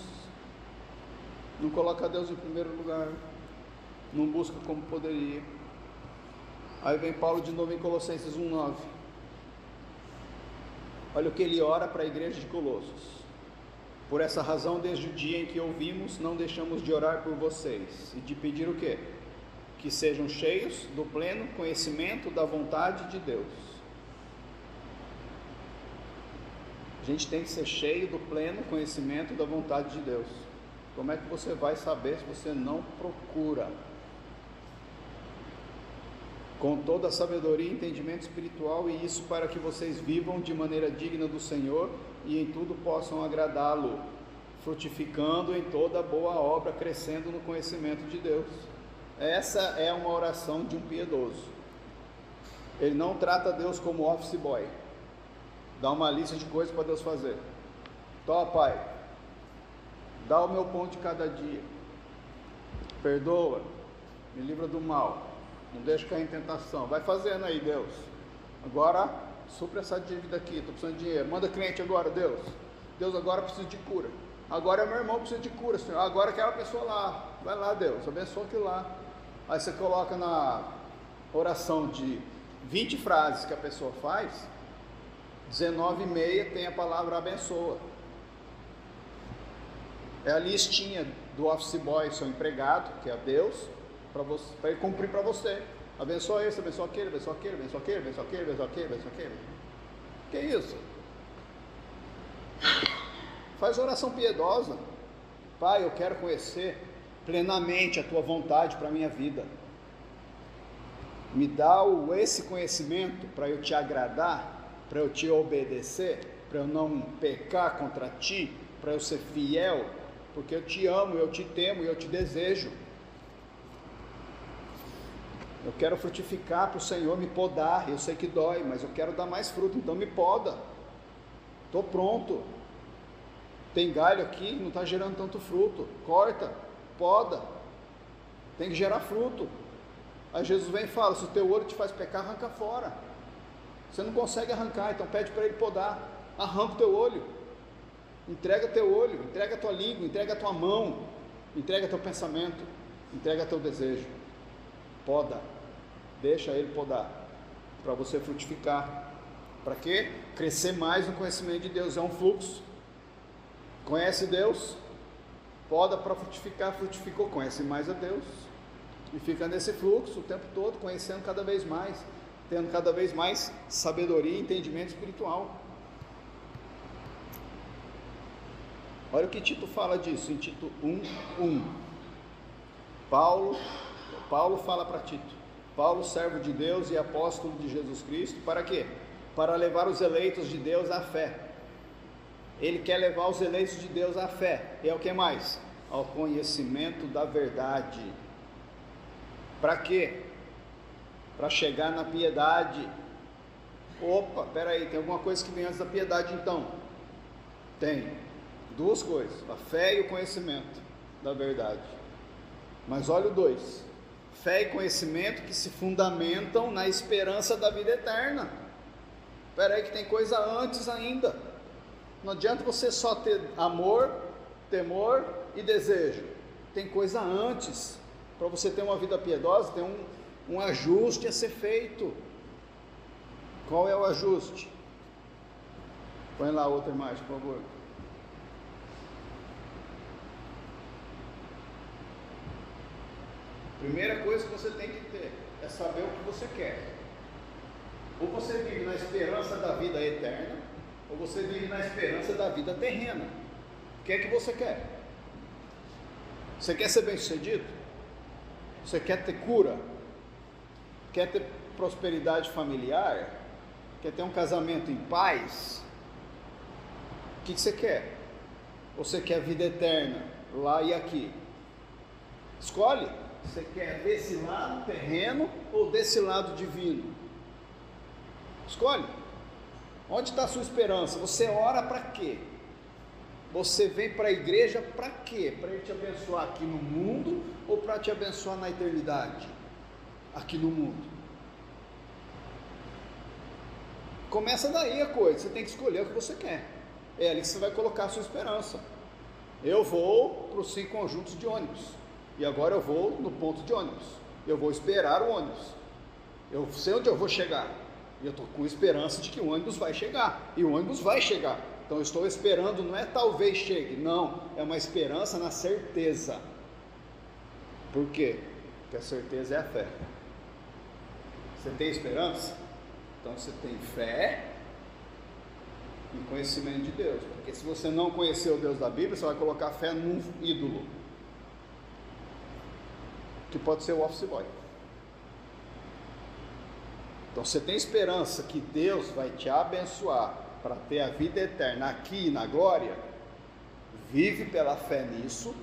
A: não coloca Deus em primeiro lugar, não busca como poderia. Aí vem Paulo de novo em Colossenses 1,9. Olha o que ele ora para a igreja de Colossos. Por essa razão, desde o dia em que ouvimos, não deixamos de orar por vocês e de pedir o quê? Que sejam cheios do pleno conhecimento da vontade de Deus. A gente tem que ser cheio do pleno conhecimento da vontade de Deus. Como é que você vai saber se você não procura? Com toda a sabedoria e entendimento espiritual, e isso para que vocês vivam de maneira digna do Senhor, e em tudo possam agradá-lo, frutificando em toda boa obra, crescendo no conhecimento de Deus. Essa é uma oração de um piedoso. Ele não trata Deus como office boy, dá uma lista de coisas para Deus fazer. Tó, Pai, dá o meu pão de cada dia, perdoa, me livra do mal, não deixa cair em tentação. Vai fazendo aí, Deus. Agora supra essa dívida aqui, estou precisando de dinheiro. Manda crente agora, Deus. Deus, agora preciso de cura. Agora meu irmão precisa de cura, Senhor. Agora aquela pessoa lá. Vai lá, Deus, abençoa aquilo lá. Aí você coloca na oração de 20 frases que a pessoa faz, 19,5 tem a palavra abençoa. É a listinha do office boy, seu empregado, que é Deus, para ele cumprir para você. Abençoa esse, abençoa aquele, abençoa aquele, abençoa aquele, abençoa aquele, abençoa aquele, abençoa aquele. Que isso? Faz oração piedosa. Pai, eu quero conhecer plenamente a tua vontade para a minha vida. Me dá esse conhecimento para eu te agradar, para eu te obedecer, para eu não pecar contra ti, para eu ser fiel, porque eu te amo, eu te temo e eu te desejo. Eu quero frutificar para o Senhor me podar. Eu sei que dói, mas eu quero dar mais fruto, então me poda. Estou pronto. Tem galho aqui, não está gerando tanto fruto. Corta, poda. Tem que gerar fruto. Aí Jesus vem e fala: se o teu olho te faz pecar, arranca fora. Você não consegue arrancar, então pede para ele podar. Arranca o teu olho. Entrega teu olho, entrega a tua língua, entrega a tua mão, entrega teu pensamento, entrega teu desejo. Poda, deixa ele podar, para você frutificar. Para quê? Crescer mais no conhecimento de Deus. É um fluxo. Conhece Deus, poda para frutificar, frutificou, conhece mais a Deus, e fica nesse fluxo o tempo todo, conhecendo cada vez mais, tendo cada vez mais sabedoria e entendimento espiritual. Olha o que Tito fala disso, em Tito 1:1. Paulo fala para Tito: Paulo, servo de Deus e apóstolo de Jesus Cristo, para quê? Para levar os eleitos de Deus à fé. Ele quer levar os eleitos de Deus à fé, e ao que mais? Ao conhecimento da verdade. Para quê? Para chegar na piedade. Opa, peraí, tem alguma coisa que vem antes da piedade então? Tem. Duas coisas, a fé e o conhecimento da verdade. Mas olha o 2, fé e conhecimento que se fundamentam na esperança da vida eterna. Espera aí que tem coisa antes ainda. Não adianta você só ter amor, temor e desejo. Tem coisa antes. Para você ter uma vida piedosa, tem um ajuste a ser feito. Qual é o ajuste? Põe lá outra imagem, por favor. Primeira coisa que você tem que ter é saber o que você quer. Ou você vive na esperança da vida eterna, ou você vive na esperança da vida terrena. O que é que você quer? Você quer ser bem-sucedido? Você quer ter cura? Quer ter prosperidade familiar? Quer ter um casamento em paz? O que você quer? Ou você quer vida eterna, lá e aqui? Escolhe. Você quer desse lado terreno ou desse lado divino? Escolhe. Onde está a sua esperança? Você ora para quê? Você vem para a igreja para quê? Para ele te abençoar aqui no mundo ou para te abençoar na eternidade? Aqui no mundo. Começa daí a coisa. Você tem que escolher o que você quer. É ali que você vai colocar a sua esperança. Eu vou para os 5 conjuntos de ônibus. E agora eu vou no ponto de ônibus. Eu vou esperar o ônibus. Eu sei onde eu vou chegar. E eu estou com esperança de que o ônibus vai chegar. E o ônibus vai chegar. Então eu estou esperando, não é talvez chegue. Não, é uma esperança na certeza. Por quê? Porque a certeza é a fé. Você tem esperança? Então você tem fé e conhecimento de Deus. Porque se você não conhecer o Deus da Bíblia, você vai colocar fé num ídolo. Que pode ser o office boy. Então você tem esperança que Deus vai te abençoar para ter a vida eterna aqui e na glória, vive pela fé nisso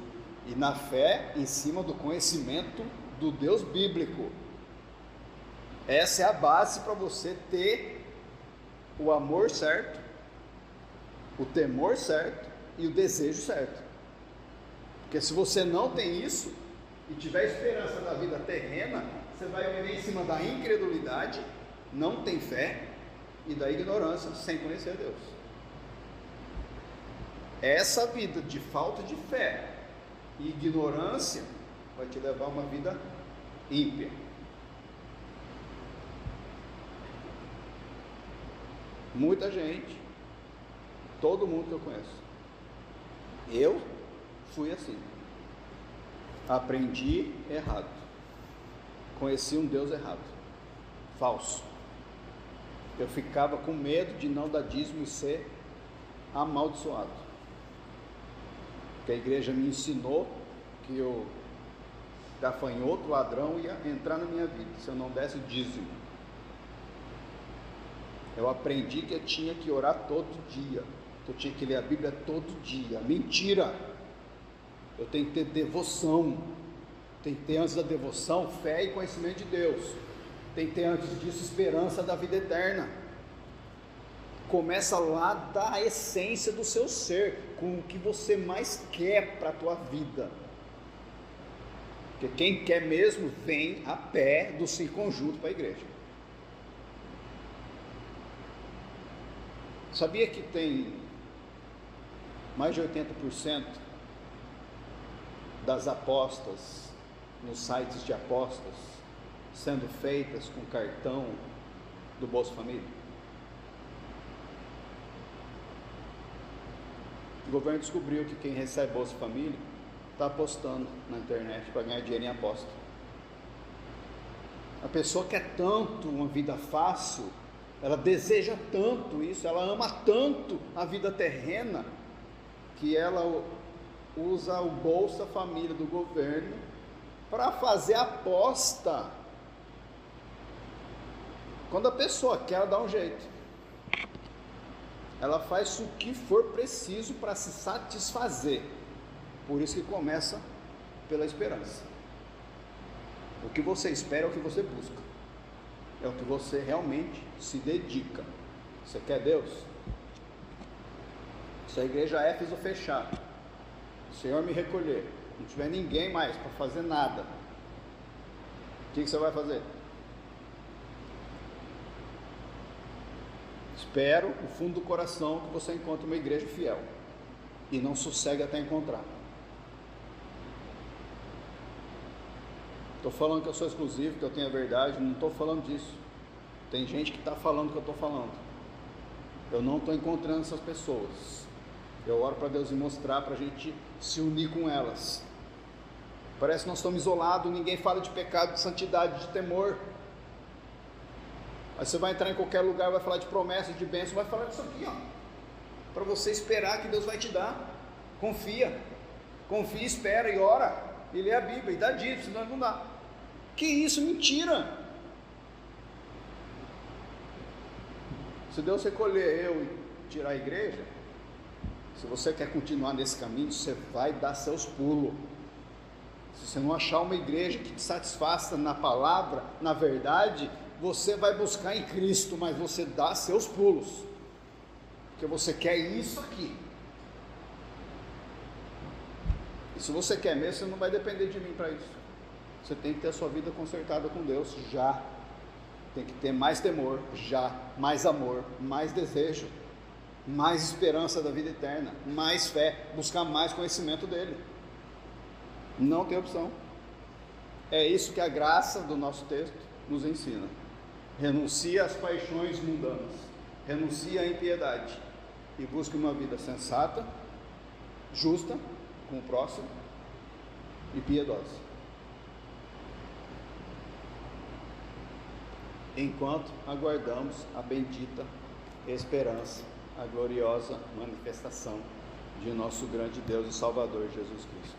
A: e na fé em cima do conhecimento do Deus bíblico. Essa é a base para você ter o amor certo, o temor certo e o desejo certo. Porque se você não tem isso e tiver esperança da vida terrena, você vai viver em cima da incredulidade, não tem fé, e da ignorância, sem conhecer Deus. Essa vida de falta de fé e ignorância vai te levar a uma vida ímpia. Muita gente, todo mundo que eu conheço, eu fui assim, aprendi errado, conheci um Deus errado, falso. Eu ficava com medo de não dar dízimo e ser amaldiçoado, porque a igreja me ensinou que o gafanhoto, ladrão, ia entrar na minha vida se eu não desse o dízimo. Eu aprendi que eu tinha que orar todo dia, que eu tinha que ler a Bíblia todo dia. Mentira! Eu tenho que ter devoção, tem que ter antes da devoção fé e conhecimento de Deus, tem que ter antes disso esperança da vida eterna. Começa lá da essência do seu ser, com o que você mais quer para a tua vida, porque quem quer mesmo vem a pé do circunjunto para a igreja. Sabia que tem mais de 80% das apostas nos sites de apostas sendo feitas com cartão do Bolsa Família? O governo descobriu que quem recebe Bolsa Família está apostando na internet para ganhar dinheiro em aposta. A pessoa quer tanto uma vida fácil, ela deseja tanto isso, ela ama tanto a vida terrena, que ela usa o Bolsa Família do governo para fazer aposta. Quando a pessoa quer, ela dá um jeito, ela faz o que for preciso para se satisfazer. Por isso que começa pela esperança. O que você espera é o que você busca, é o que você realmente se dedica. Você quer Deus? Se a igreja Éfeso fechar, o Senhor me recolher, não tiver ninguém mais para fazer nada, o que você vai fazer? Espero no fundo do coração que você encontre uma igreja fiel e não sossegue até encontrar. Estou falando que eu sou exclusivo, que eu tenho a verdade, não estou falando disso. Tem gente que está falando o que eu estou falando. Eu não estou encontrando essas pessoas. Eu oro para Deus me mostrar, para a gente se unir com elas. Parece que nós estamos isolados, ninguém fala de pecado, de santidade, de temor. Aí você vai entrar em qualquer lugar, vai falar de promessas, de bênçãos, vai falar disso aqui, ó, para você esperar que Deus vai te dar. Confia, espera e ora, e lê a Bíblia, e dá dízimo, senão não dá. Que isso? Mentira! Se Deus recolher eu e tirar a igreja, se você quer continuar nesse caminho, você vai dar seus pulos. Se você não achar uma igreja que te satisfaça na palavra, na verdade, você vai buscar em Cristo, mas você dá seus pulos, porque você quer isso aqui. E se você quer mesmo, você não vai depender de mim para isso. Você tem que ter a sua vida consertada com Deus já. Tem que ter mais temor já, mais amor, mais desejo, mais esperança da vida eterna, mais fé, buscar mais conhecimento dele. Não tem opção. É isso que a graça do nosso texto nos ensina. Renuncia às paixões mundanas, renuncia à impiedade e busque uma vida sensata, justa com o próximo e piedosa. Enquanto aguardamos a bendita esperança, a gloriosa manifestação de nosso grande Deus e Salvador Jesus Cristo.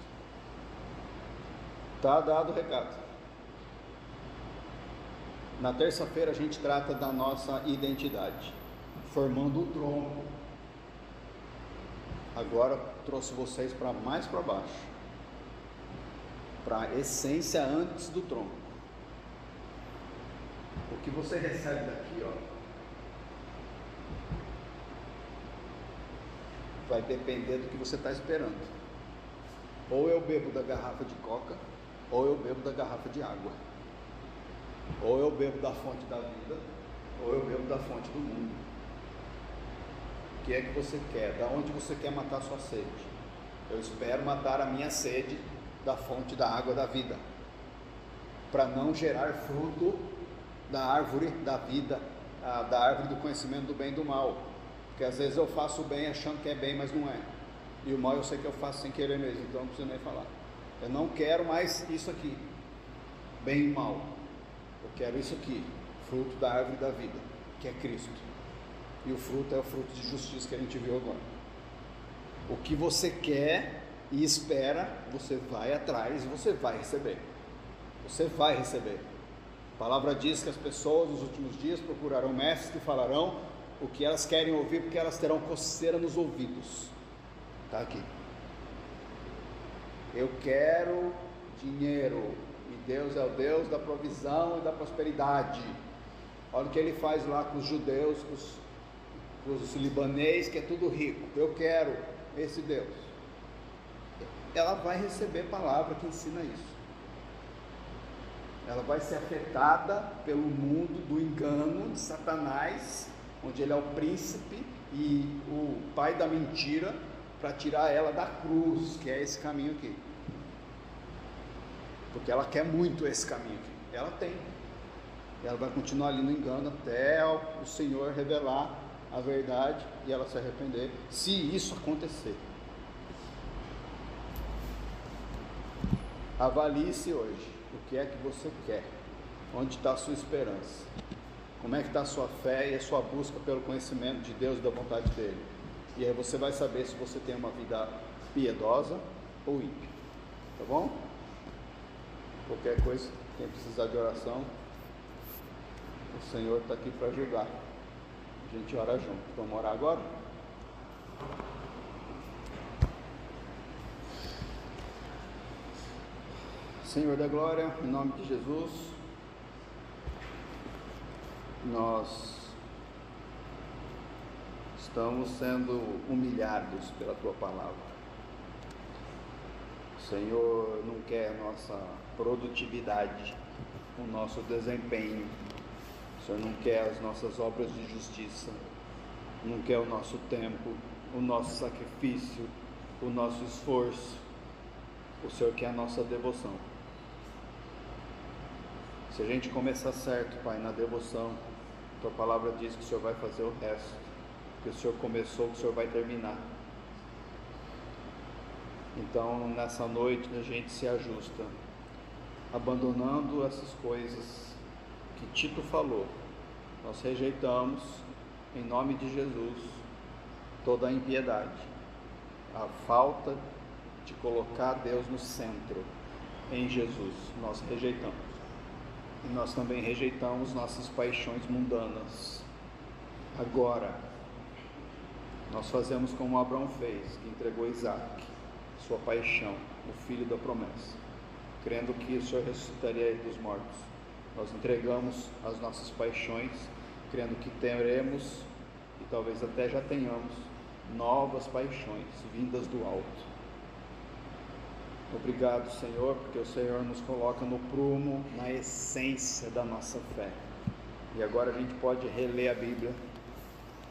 A: Está dado o recado. Na terça-feira a gente trata da nossa identidade. formando o tronco. Agora trouxe vocês para mais para baixo, para a essência antes do tronco. O que você recebe daqui, ó, vai depender do que você está esperando. Ou eu bebo da garrafa de coca, ou eu bebo da garrafa de água. Ou eu bebo da fonte da vida, ou eu bebo da fonte do mundo. O que é que você quer? Da onde você quer matar sua sede? Eu espero matar a minha sede da fonte da água da vida, para não gerar fruto da árvore da vida, da árvore do conhecimento do bem e do mal. Porque às vezes eu faço o bem achando que é bem, mas não é. E o mal eu sei que eu faço sem querer mesmo, então não preciso nem falar. Eu não quero mais isso aqui, bem e mal. Eu quero isso aqui, fruto da árvore da vida, que é Cristo. E o fruto é o fruto de justiça que a gente viu agora. O que você quer e espera, você vai atrás e você vai receber. Você vai receber. A palavra diz que as pessoas nos últimos dias procurarão mestres que falarão o que elas querem ouvir, porque elas terão coceira nos ouvidos. Está aqui. Eu quero dinheiro, e Deus é o Deus da provisão e da prosperidade. Olha o que ele faz lá com os judeus, com os libaneses, que é tudo rico. Eu quero esse Deus. Ela vai receber palavra que ensina isso. Ela vai ser afetada pelo mundo do engano de Satanás, onde ele é o príncipe e o pai da mentira, para tirar ela da cruz, que é esse caminho aqui. Porque ela quer muito esse caminho aqui. Ela tem. Ela vai continuar ali no engano até o Senhor revelar a verdade e ela se arrepender, se isso acontecer. Avalie-se hoje. O que é que você quer? Onde está a sua esperança? Como é que está a sua fé e a sua busca pelo conhecimento de Deus e da vontade dEle? E aí você vai saber se você tem uma vida piedosa ou ímpia. Tá bom? Qualquer coisa, quem precisar de oração, o Senhor está aqui para ajudar. A gente ora junto. Vamos orar agora? Senhor da glória, em nome de Jesus, nós estamos sendo humilhados pela Tua palavra. O Senhor não quer a nossa produtividade, o nosso desempenho. O Senhor não quer as nossas obras de justiça, não quer o nosso tempo, o nosso sacrifício, o nosso esforço. O Senhor quer a nossa devoção. Se a gente começar certo, Pai, na devoção, Tua palavra diz que o Senhor vai fazer o resto, que o Senhor começou, que o Senhor vai terminar. Então, nessa noite, a gente se ajusta, abandonando essas coisas que Tito falou. Nós rejeitamos, em nome de Jesus, toda a impiedade, a falta de colocar Deus no centro, em Jesus, nós rejeitamos. E nós também rejeitamos nossas paixões mundanas. Agora, nós fazemos como Abraão fez, que entregou Isaac, sua paixão, o filho da promessa, crendo que o Senhor ressuscitaria ele dos mortos. Nós entregamos as nossas paixões, crendo que teremos, e talvez até já tenhamos, novas paixões vindas do alto. Obrigado, Senhor, porque o Senhor nos coloca no prumo, na essência da nossa fé. E agora a gente pode reler a Bíblia,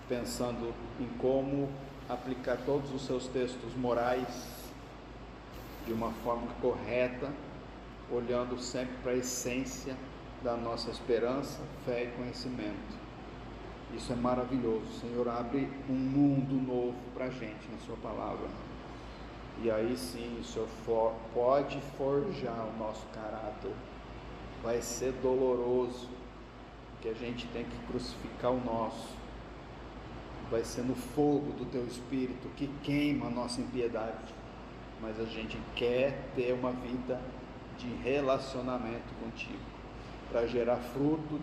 A: pensando em como aplicar todos os seus textos morais de uma forma correta, olhando sempre para a essência da nossa esperança, fé e conhecimento. Isso é maravilhoso. O Senhor abre um mundo novo para a gente na sua palavra. E aí sim, o Senhor pode forjar o nosso caráter. Vai ser doloroso, que a gente tem que crucificar o nosso. Vai ser no fogo do Teu Espírito que queima a nossa impiedade. Mas a gente quer ter uma vida de relacionamento contigo, para gerar fruto,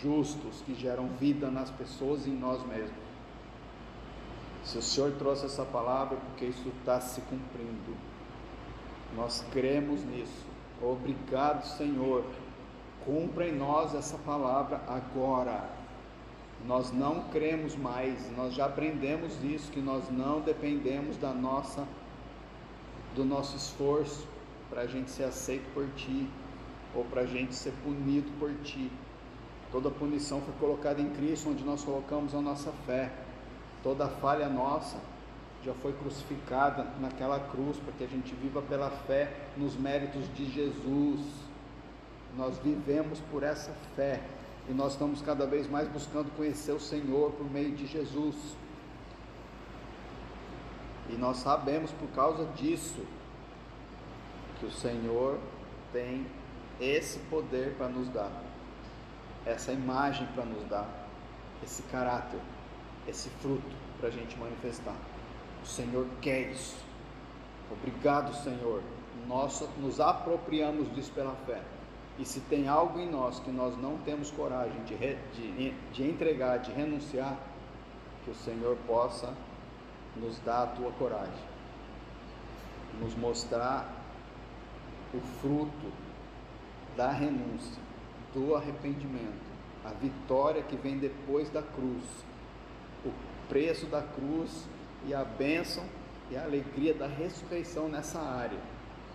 A: justos, que geram vida nas pessoas e em nós mesmos. Se o Senhor trouxe essa palavra, é porque isso está se cumprindo. Nós cremos nisso. Obrigado, Senhor. Cumpra em nós essa palavra agora. Nós não cremos mais, nós já aprendemos isso, que nós não dependemos do nosso esforço para a gente ser aceito por Ti, ou para a gente ser punido por Ti. Toda punição foi colocada em Cristo, onde nós colocamos a nossa fé. Toda falha nossa já foi crucificada naquela cruz, para que a gente viva pela fé nos méritos de Jesus. Nós vivemos por essa fé, e nós estamos cada vez mais buscando conhecer o Senhor por meio de Jesus. E nós sabemos por causa disso, que o Senhor tem esse poder para nos dar, essa imagem para nos dar, esse caráter, esse fruto para a gente manifestar. O Senhor quer isso. Obrigado, Senhor. Nós nos apropriamos disso pela fé. E se tem algo em nós que nós não temos coragem de entregar, de renunciar, que o Senhor possa nos dar a tua coragem, nos mostrar o fruto da renúncia, do arrependimento, a vitória que vem depois da cruz, o preço da cruz e a bênção e a alegria da ressurreição nessa área,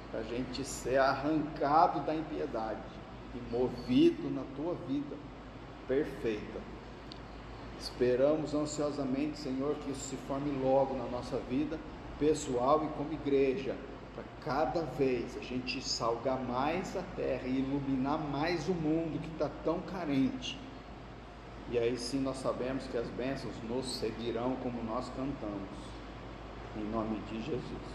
A: para a gente ser arrancado da impiedade e movido na tua vida perfeita. Esperamos ansiosamente, Senhor, que isso se forme logo na nossa vida pessoal e como igreja, para cada vez a gente salgar mais a terra e iluminar mais o mundo que está tão carente. E aí sim nós sabemos que as bênçãos nos seguirão, como nós cantamos, em nome de Jesus.